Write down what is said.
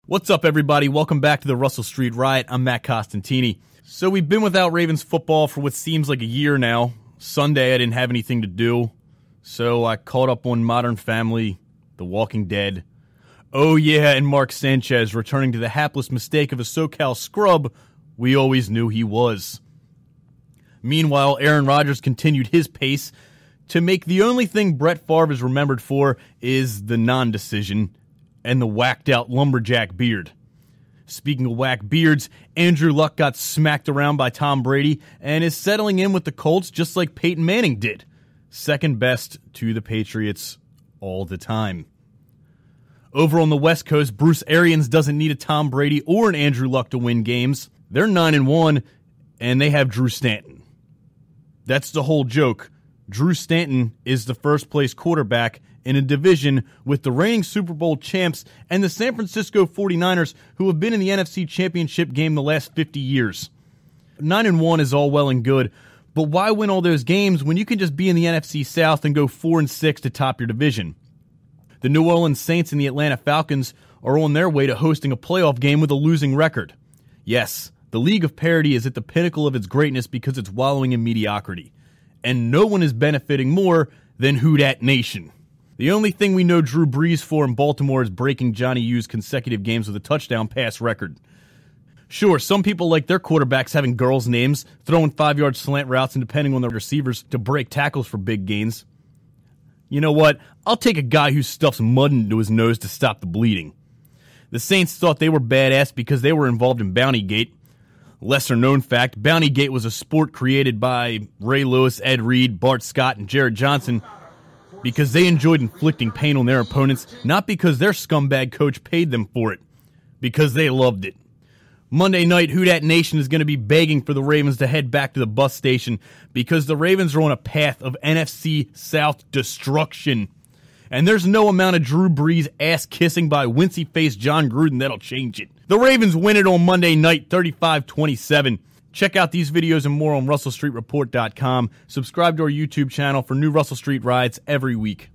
What's up, everybody? Welcome back to the Russell Street Riot. I'm Matt Costantini. So we've been without Ravens football for what seems like a year now. Sunday, I didn't have anything to do, so I caught up on Modern Family, The Walking Dead. Oh yeah, and Mark Sanchez returning to the hapless mistake of a SoCal scrub we always knew he was. Meanwhile, Aaron Rodgers continued his pace to make the only thing Brett Favre is remembered for is the non-decision and the whacked-out lumberjack beard. Speaking of whack beards, Andrew Luck got smacked around by Tom Brady and is settling in with the Colts just like Peyton Manning did. Second best to the Patriots all the time. Over on the West Coast, Bruce Arians doesn't need a Tom Brady or an Andrew Luck to win games. They're 9-1, and they have Drew Stanton. That's the whole joke. Drew Stanton is the first-place quarterback in a division with the reigning Super Bowl champs and the San Francisco 49ers, who have been in the NFC Championship game the last 50 years. 9-1 is all well and good, but why win all those games when you can just be in the NFC South and go 4-6 to top your division? The New Orleans Saints and the Atlanta Falcons are on their way to hosting a playoff game with a losing record. Yes, the League of Parity is at the pinnacle of its greatness because it's wallowing in mediocrity. And no one is benefiting more than Who Dat Nation. The only thing we know Drew Brees for in Baltimore is breaking Johnny U's consecutive games with a touchdown pass record. Sure, some people like their quarterbacks having girls' names, throwing 5-yard slant routes, and depending on their receivers to break tackles for big gains. You know what? I'll take a guy who stuffs mud into his nose to stop the bleeding. The Saints thought they were badass because they were involved in Bountygate. Lesser known fact, Bountygate was a sport created by Ray Lewis, Ed Reed, Bart Scott, and Jared Johnson because they enjoyed inflicting pain on their opponents, not because their scumbag coach paid them for it, because they loved it. Monday night, Who Dat Nation is going to be begging for the Ravens to head back to the bus station because the Ravens are on a path of NFC South destruction. And there's no amount of Drew Brees ass-kissing by wincy-faced John Gruden that'll change it. The Ravens win it on Monday night, 35-27. Check out these videos and more on RussellStreetReport.com. Subscribe to our YouTube channel for new Russell Street Riots every week.